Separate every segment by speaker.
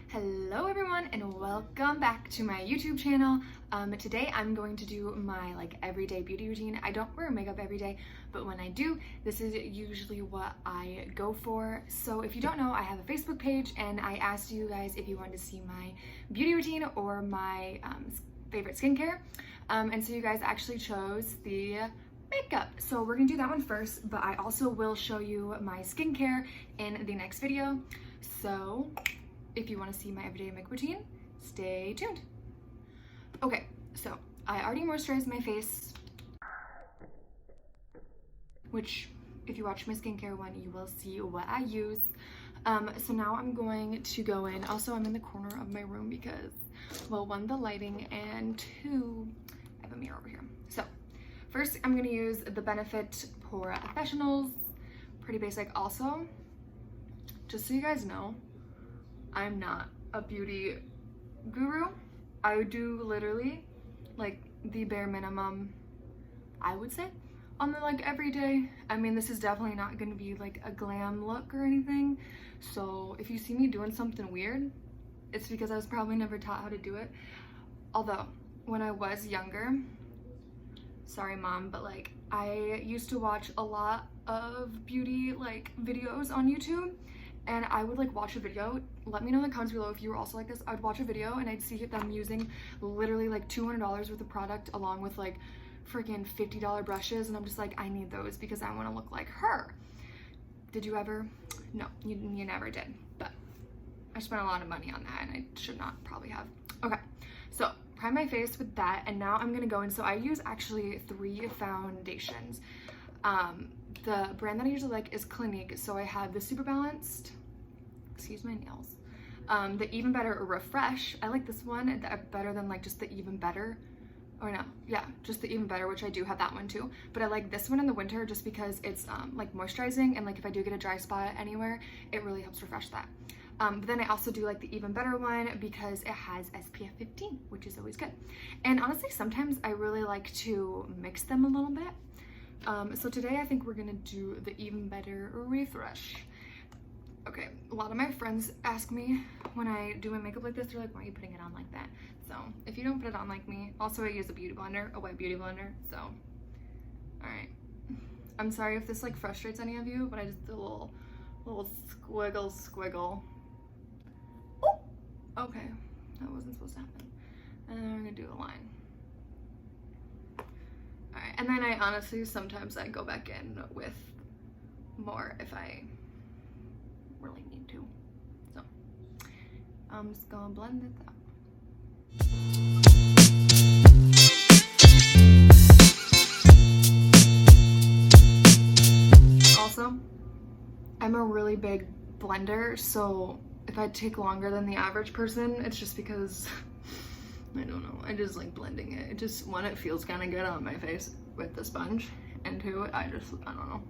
Speaker 1: Hello everyone and welcome back to my YouTube channel. Today I'm going to do my everyday beauty routine. I don't wear makeup every day, but when I do, this is usually what I go for. So if you don't know, I have a Facebook page and I asked you guys if you wanted to see my beauty routine or my favorite skincare. And so you guys actually chose the makeup. So we're gonna do that one first, but I also will show you my skincare in the next video. So if you want to see my everyday makeup routine, stay tuned. Okay, so I already moisturized my face, which if you watch my skincare one, you will see what I use. So now I'm going to go in. Also, I'm in the corner of my room because, well, one, the lighting, and two, I have a mirror over here. So first, I'm gonna use the Benefit Professionals, pretty basic. Also, just so you guys know, I'm not a beauty guru. I do literally the bare minimum, I would say, on the everyday. I mean, this is definitely not gonna be a glam look or anything. So if you see me doing something weird, it's because I was probably never taught how to do it. Although when I was younger, sorry mom, but I used to watch a lot of beauty videos on YouTube. And I would watch a video. Let me know in the comments below if you were also like this. I would watch a video and I'd see them using literally $200 worth of product along with freaking $50 brushes, and I'm just I need those because I want to look like her. Did you ever? No, you never did. But I spent a lot of money on that and I should not probably have. Okay, so prime my face with that, and now I'm gonna go in. So I use actually 3 foundations. The brand that I usually like is Clinique. So I have the Super Balanced, excuse my nails, the Even Better Refresh. I like this one better than just the Even Better, or no, yeah, just the Even Better, which I do have that one too. But I like this one in the winter just because it's moisturizing, and if I do get a dry spot anywhere, it really helps refresh that. But then I also do the Even Better one because it has SPF 15, which is always good. And honestly, sometimes I really like to mix them a little bit. So today I think we're gonna do the Even Better Refresh. Okay, a lot of my friends ask me when I do my makeup like this, they're like, why are you putting it on like that? So if you don't put it on like me, also I use a beauty blender, a white beauty blender, so. All right, I'm sorry if this frustrates any of you, but I just did a little squiggle. Oh, okay, that wasn't supposed to happen. And then we're gonna do a line. Alright, and then I honestly, sometimes I go back in with more if I really need to. So, I'm just gonna blend it out. Also, I'm a really big blender, so if I take longer than the average person, it's just because I don't know, I just like blending it. It just, one, it feels kind of good on my face with the sponge, and two, I don't know.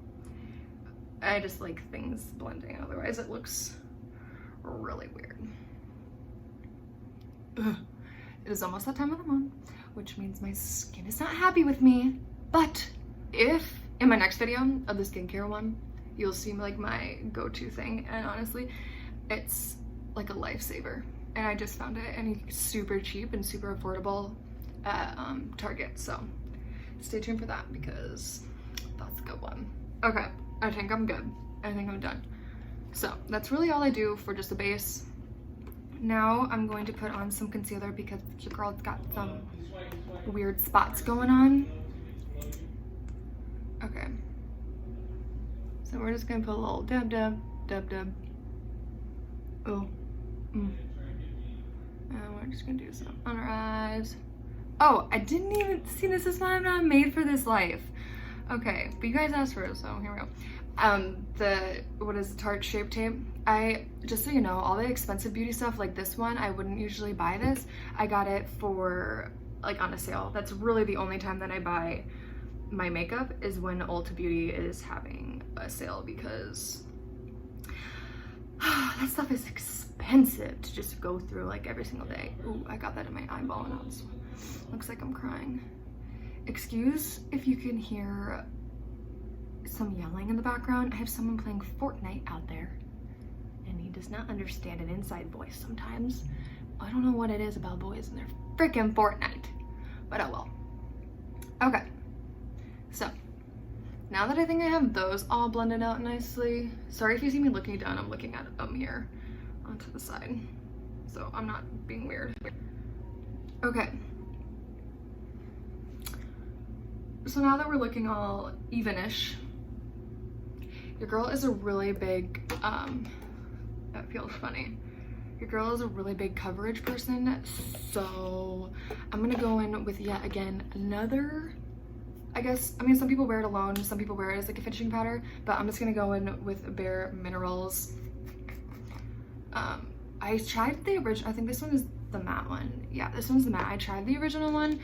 Speaker 1: I just like things blending, otherwise it looks really weird. Ugh. It is almost that time of the month, which means my skin is not happy with me. But if in my next video of the skincare one, you'll see my go-to thing, and honestly, it's a lifesaver. And I just found it, and it's super cheap and super affordable at Target. So stay tuned for that because that's a good one. Okay, I think I'm good. I think I'm done. So that's really all I do for just the base. Now I'm going to put on some concealer because your girl's got some weird spots going on. Okay. So we're just gonna put a little dab. Oh. And we're just gonna do some on our eyes. Oh, I didn't even see, this is why I'm not made for this life. Okay, but you guys asked for it, so here we go. What is the Tarte Shape Tape? Just so you know, all the expensive beauty stuff like this one, I wouldn't usually buy this. I got it for on a sale. That's really the only time that I buy my makeup, is when Ulta Beauty is having a sale, because that stuff is expensive to just go through every single day. Ooh, I got that in my eyeball and it looks like I'm crying. Excuse if you can hear some yelling in the background. I have someone playing Fortnite out there and he does not understand an inside voice sometimes. I don't know what it is about boys and their freaking Fortnite, but oh well. Okay, so now that I think I have those all blended out nicely, sorry if you see me looking down, I'm looking at a mirror onto the side, so I'm not being weird. Okay, so now that we're looking all evenish, your girl is a really big, that feels funny. Your girl is a really big coverage person, so I'm gonna go in with yet again another, I guess, I mean, some people wear it alone, some people wear it as like a finishing powder, but I'm just gonna go in with Bare Minerals. I tried the original, I think this one is the matte one. Yeah, this one's the matte. I tried the original one,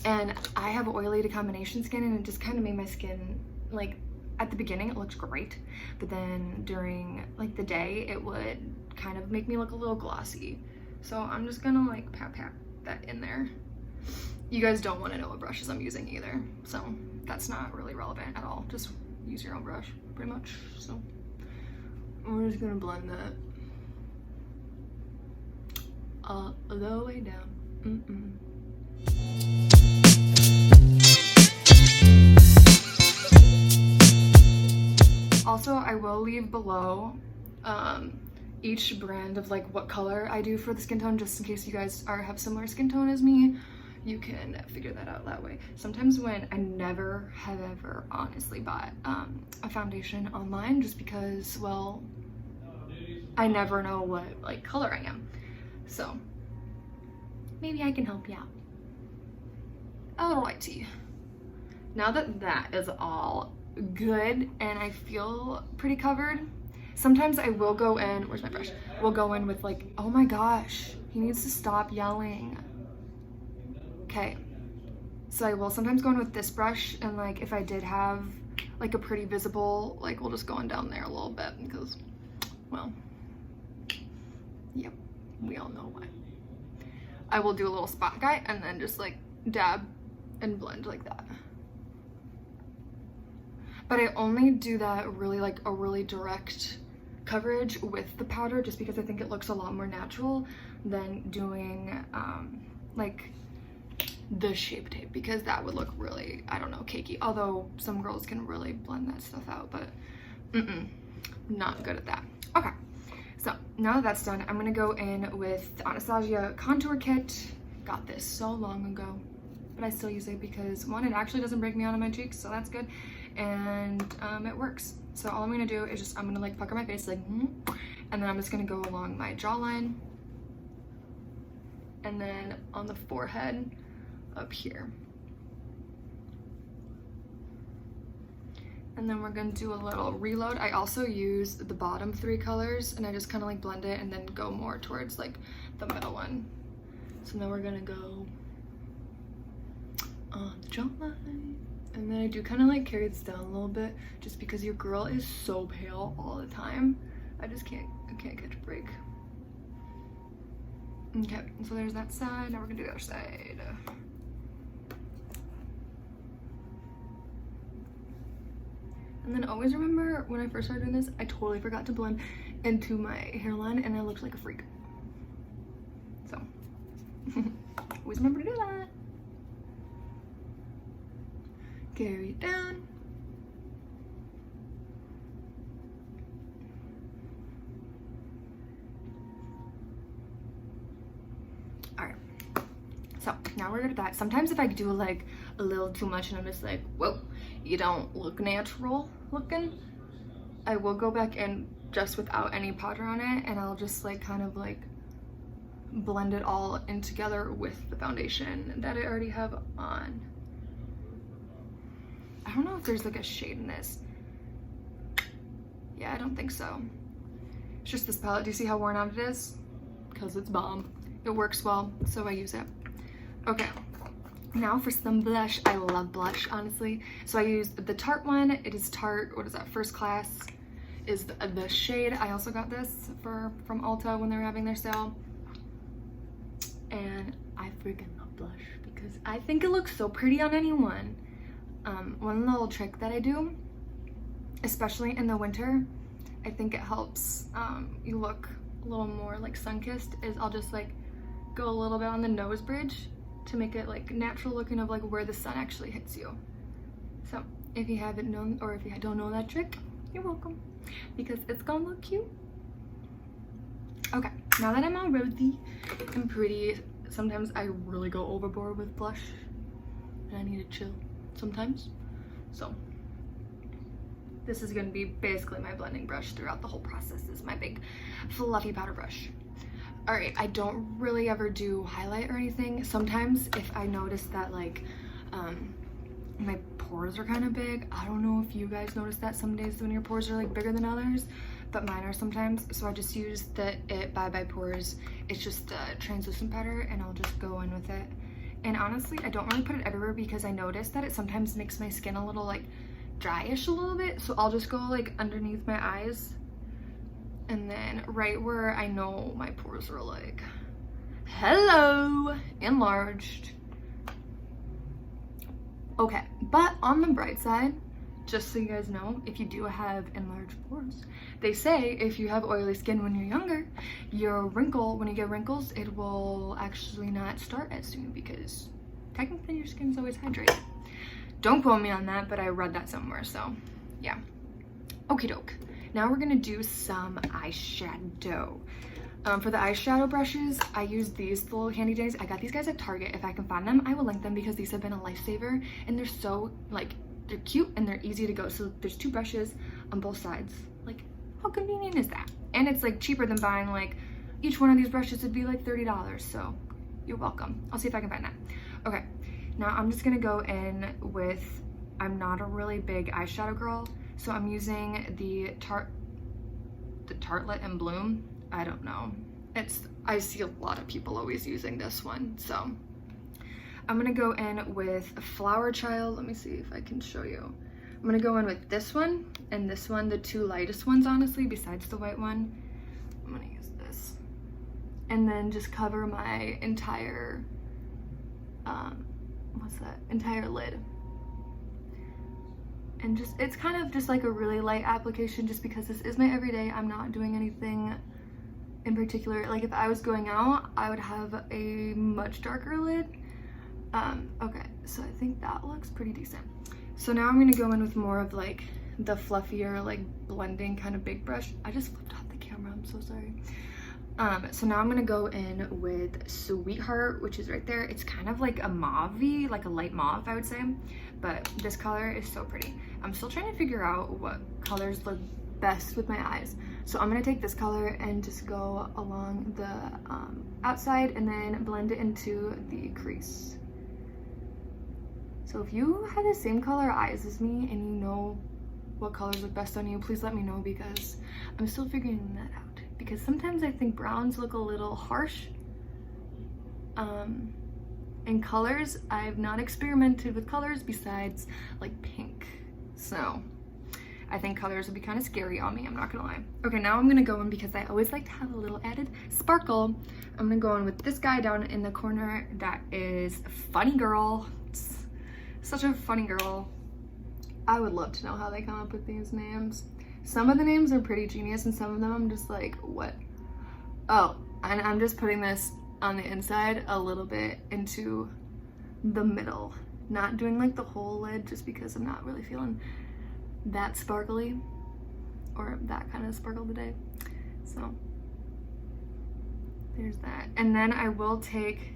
Speaker 1: and I have oily to combination skin, and it just kind of made my skin, like, at the beginning it looked great, but then during like the day it would kind of make me look a little glossy. So I'm just gonna like pat that in there. You guys don't want to know what brushes I'm using either, so that's not really relevant at all. Just use your own brush pretty much. So we're just gonna blend that all the way down. Also, I will leave below each brand of like what color I do for the skin tone, just in case you guys have similar skin tone as me. You can figure that out that way. Sometimes when I never have ever honestly bought a foundation online, just because, well, I never know what like color I am. So maybe I can help you out. Alrighty. Now that that is all good and I feel pretty covered, sometimes I will go in, where's my brush? We'll go in with like, oh my gosh, he needs to stop yelling. Okay, so I will sometimes go in with this brush, and like if I did have like a pretty visible, like we'll just go in down there a little bit because, well, yep, we all know why. I will do a little spot guy and then just like dab and blend like that. But I only do that really like a really direct coverage with the powder, just because I think it looks a lot more natural than doing like the Shape Tape, because that would look really, I don't know, cakey. Although some girls can really blend that stuff out, but not good at that. Okay, so now that that's done, I'm gonna go in with the Anastasia Contour Kit. Got this so long ago, but I still use it because one, it actually doesn't break me out on my cheeks, so that's good. And it works. So all I'm gonna do is just, I'm gonna like pucker my face like, and then I'm just gonna go along my jawline, and then on the forehead up here. And then we're gonna do a little reload. I also use the bottom three colors, and I just kind of like blend it and then go more towards like the middle one. So now we're gonna go on the jawline. And then I do kind of like carry this down a little bit, just because your girl is so pale all the time. I just can't catch a break. Okay, so there's that side. Now we're gonna do the other side. And then always remember, when I first started doing this, I totally forgot to blend into my hairline, and I looked like a freak. So always remember to do that. Carry it down. All right, so now we're good at that. Sometimes if I do like a little too much and I'm just like, whoa, you don't look natural looking, I will go back in just without any powder on it, and I'll just like kind of like blend it all in together with the foundation that I already have on. I don't know if there's like a shade in this. Yeah, I don't think so. It's just this palette. Do you see how worn out it is? Because it's bomb. It works well, so I use it. Okay, now for some blush. I love blush, honestly. So I used the Tarte one. It is Tarte, what is that, First Class is the shade. I also got this from Ulta when they were having their sale. And I freaking love blush because I think it looks so pretty on anyone. One little trick that I do, especially in the winter, I think it helps you look a little more like sun-kissed, is I'll just like go a little bit on the nose bridge to make it like natural looking of like where the sun actually hits you. So if you haven't known, or if you don't know that trick, you're welcome, because it's gonna look cute. Okay, now that I'm all rosy and pretty, sometimes I really go overboard with blush and I need to chill sometimes. So this is going to be basically my blending brush throughout the whole process. This is my big fluffy powder brush. All right, I don't really ever do highlight or anything. Sometimes if I notice that like my pores are kind of big, I don't know if you guys notice that some days when your pores are like bigger than others, but mine are sometimes. So I just use the Bye Bye Pores. It's just the translucent powder, and I'll just go in with it. And honestly, I don't really put it everywhere because I notice that it sometimes makes my skin a little like dryish a little bit. So I'll just go like underneath my eyes, and then right where I know my pores are like, hello, enlarged. Okay, but on the bright side, just so you guys know, if you do have enlarged pores, they say if you have oily skin when you're younger, when you get wrinkles, it will actually not start as soon because technically your skin's always hydrated. Don't quote me on that, but I read that somewhere, so yeah. Okie doke. Now we're gonna do some eyeshadow. For the eyeshadow brushes, I use these little handy days. I got these guys at Target. If I can find them, I will link them because these have been a lifesaver, and they're so like, they're cute and they're easy to go. So there's 2 brushes on both sides. Like, how convenient is that? And it's like cheaper than buying like, each one of these brushes would be like $30. So you're welcome. I'll see if I can find that. Okay, now I'm just gonna go in with, I'm not a really big eyeshadow girl, so I'm using the Tartelette and Bloom. I don't know. I see a lot of people always using this one, so I'm gonna go in with Flower Child. Let me see if I can show you. I'm gonna go in with this one and this one, the 2 lightest ones, honestly, besides the white one. I'm gonna use this. And then just cover my entire, entire lid. And just, it's kind of just like a really light application just because this is my everyday. I'm not doing anything in particular. Like if I was going out, I would have a much darker lid. Okay, so I think that looks pretty decent. So now I'm gonna go in with more of like the fluffier, like blending kind of big brush. I just flipped off the camera, I'm so sorry. So now I'm gonna go in with Sweetheart, which is right there. It's kind of like a mauve-y, like a light mauve, I would say, but this color is so pretty. I'm still trying to figure out what colors look best with my eyes. So I'm gonna take this color and just go along the outside and then blend it into the crease. So if you have the same color eyes as me and you know what colors look best on you, please let me know because I'm still figuring that out. Because sometimes I think browns look a little harsh. And colors, I've not experimented with colors besides like pink. So I think colors would be kind of scary on me, I'm not gonna lie. Okay, now I'm gonna go in because I always like to have a little added sparkle. I'm gonna go in with this guy down in the corner that is Funny Girl. It's such a funny girl. I would love to know how they come up with these names. Some of the names are pretty genius and some of them I'm just like, what? Oh, and I'm just putting this on the inside a little bit into the middle. Not doing like the whole lid just because I'm not really feeling that sparkly or that kind of sparkle today. So there's that. And then I will take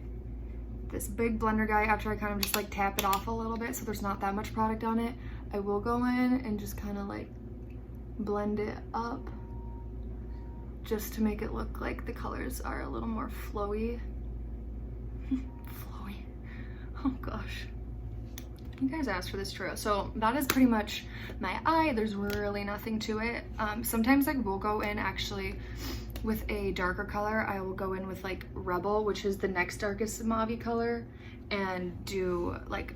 Speaker 1: this big blender guy after I kind of just like tap it off a little bit so there's not that much product on it. I will go in and just kind of like blend it up just to make it look like the colors are a little more flowy. Flowy. Oh gosh. You guys asked for this trio. So that is pretty much my eye. There's really nothing to it. Sometimes I will go in actually with a darker color. I will go in with like Rebel, which is the next darkest mauve color, and do like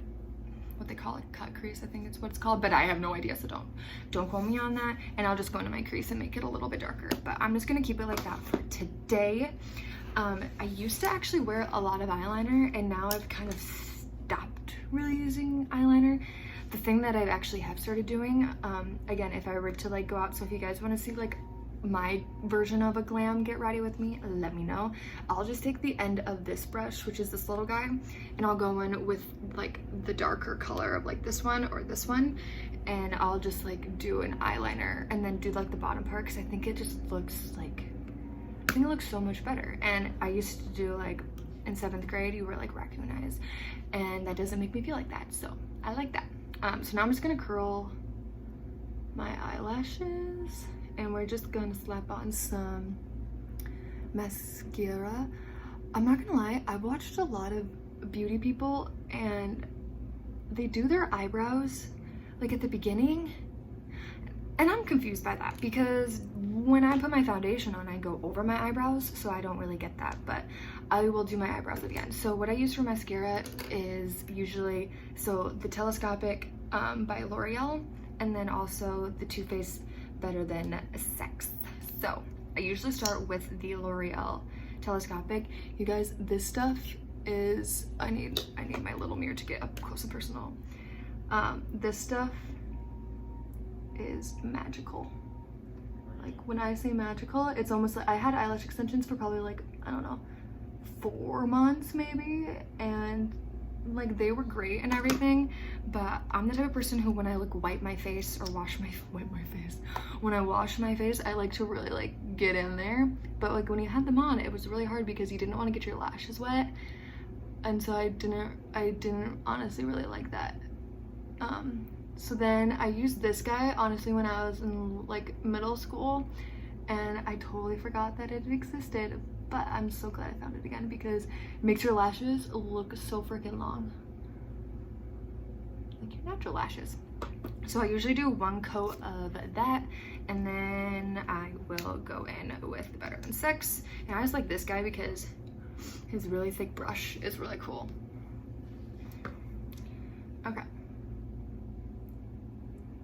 Speaker 1: what they call it, cut crease, I think it's what it's called, but I have no idea, so don't quote me on that. And I'll just go into my crease and make it a little bit darker, but I'm just gonna keep it like that for today. I used to actually wear a lot of eyeliner and now I've kind of stopped really using eyeliner the thing that I actually have started doing, again, if I were to like go out, so if you guys want to see like my version of a glam get ready with me, let me know. I'll just take the end of this brush, which is this little guy, and I'll go in with like the darker color of like this one or this one, and I'll just like do an eyeliner and then do like the bottom part, because I think it just looks like, I think it looks so much better. And I used to do like in 7th grade, you were like raccoon eyes, and that doesn't make me feel like that, so I like that. So now I'm just gonna curl my eyelashes, and we're just gonna slap on some mascara. I'm not gonna lie, I've watched a lot of beauty people and they do their eyebrows like at the beginning, and I'm confused by that, because when I put my foundation on, I go over my eyebrows, so I don't really get that, but I will do my eyebrows at the end. So what I use for mascara is usually, so the Telescopic by L'Oreal, and then also the Too Faced Better Than Sex. So I usually start with the L'Oreal Telescopic. You guys, this stuff is, I need my little mirror to get up close and personal. This stuff is magical. Like when I say magical, it's almost like I had eyelash extensions for probably like, I don't know, 4 months maybe, and like they were great and everything, but I'm the type of person who, when I like wipe my face or when I wash my face, I like to really like get in there. But like when you had them on, it was really hard because you didn't want to get your lashes wet, and so I didn't honestly really like that. So then I used this guy honestly when I was in like middle school, and I totally forgot that it existed, but I'm so glad I found it again because it makes your lashes look so freaking long, like your natural lashes. So I usually do 1 coat of that, and then I will go in with the Better Than Sex. And I just like this guy because his really thick brush is really cool. Okay.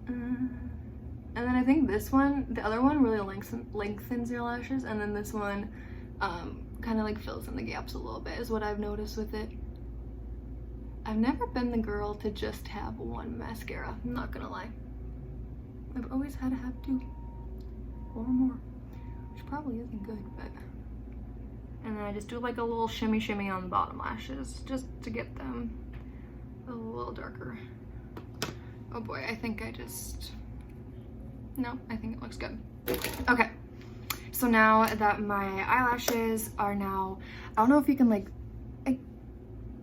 Speaker 1: And then I think this one, the other one really lengthens your lashes, and then this one kind of like fills in the gaps a little bit, is what I've noticed with it. I've never been the girl to just have one mascara, I'm not gonna lie. I've always had to have 2 or more, which probably isn't good, but. And then I just do like a little shimmy on the bottom lashes just to get them a little darker. Oh boy, I think no, I think it looks good. Okay, so now that my eyelashes are now, I don't know if you can like,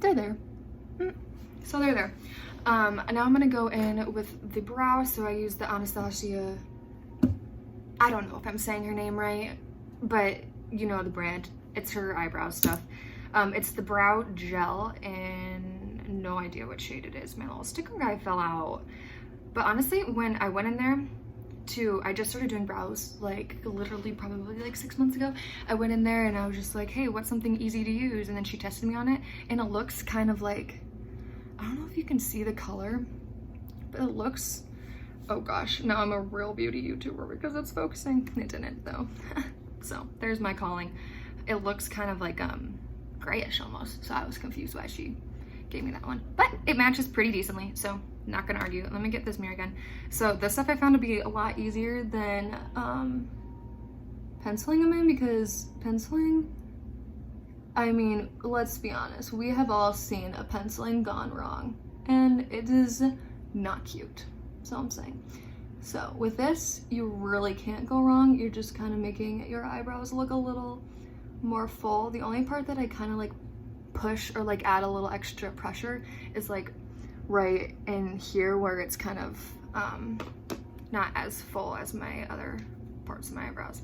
Speaker 1: they're there. So they're there. Now I'm gonna go in with the brow. So I use the Anastasia, I don't know if I'm saying her name right, but you know the brand. It's her eyebrow stuff. It's the brow gel, and no idea what shade it is. My little sticker guy fell out. But honestly, when I went in there I just started doing brows like literally probably like 6 months ago. I went in there and I was just like, hey, what's something easy to use? And then she tested me on it, and it looks kind of like, I don't know if you can see the color, but it looks, oh gosh, now I'm a real beauty YouTuber because it's focusing. It didn't though. So there's my calling. It looks kind of like grayish almost, so I was confused why she gave me that one, but it matches pretty decently, so not gonna argue. Let me get this mirror again. So this stuff I found to be a lot easier than penciling them in, because penciling, I mean, let's be honest, we have all seen a penciling gone wrong, and it is not cute, so I'm saying. So with this, you really can't go wrong. You're just kind of making your eyebrows look a little more full. The only part that I kind of like push or like add a little extra pressure is like right in here where it's kind of not as full as my other parts of my eyebrows.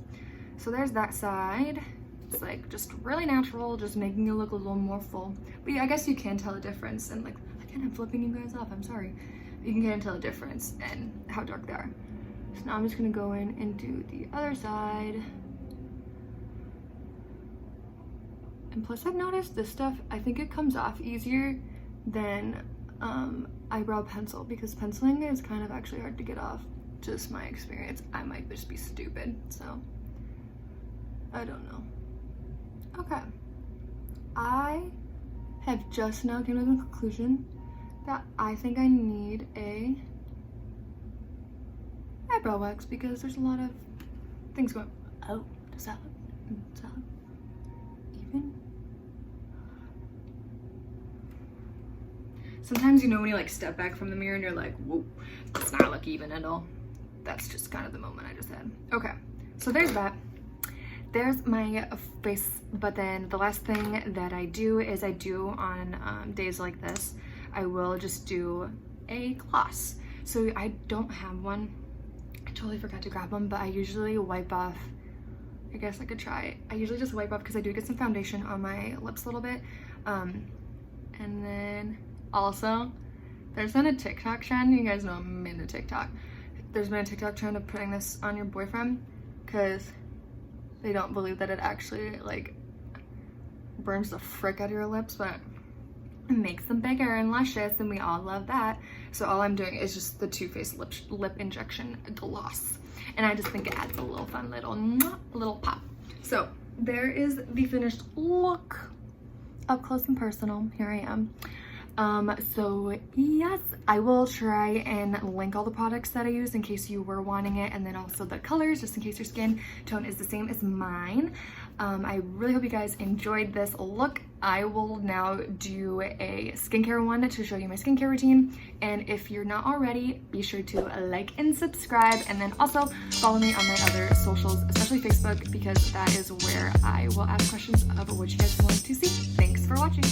Speaker 1: So there's that side. It's like just really natural, just making it look a little more full. But yeah, I guess you can tell a difference, and like, again, I'm flipping you guys off, I'm sorry. You can tell a difference in how dark they are. So now I'm just gonna go in and do the other side. And plus I've noticed this stuff, I think it comes off easier than eyebrow pencil, because penciling is kind of actually hard to get off. Just my experience. I might just be stupid, so I don't know. Okay, I have just now came to the conclusion that I think I need a eyebrow wax because there's a lot of things going. Oh, does that look even? Sometimes, you know, when you like step back from the mirror and you're like, whoa, does not look even at all. That's just kind of the moment I just had. Okay, so there's that. There's my face, but then the last thing that I do is I do on days like this, I will just do a gloss. So I don't have one. I totally forgot to grab one, but I usually wipe off. I guess I could try. I usually just wipe off because I do get some foundation on my lips a little bit. And then also, there's been a TikTok trend. You guys know I'm into TikTok. There's been a TikTok trend of putting this on your boyfriend because they don't believe that it actually like burns the frick out of your lips, but it makes them bigger and luscious, and we all love that. So all I'm doing is just the Too Faced lip injection gloss, and I just think it adds a little fun little pop. So there is the finished look, up close and personal. Here I am. So yes, I will try and link all the products that I use in case you were wanting it, and then also the colors just in case your skin tone is the same as mine. I really hope you guys enjoyed this look. I will now do a skincare one to show you my skincare routine, and if you're not already, be sure to like and subscribe, and then also follow me on my other socials, especially Facebook, because that is where I will ask questions of what you guys want to see. Thanks for watching.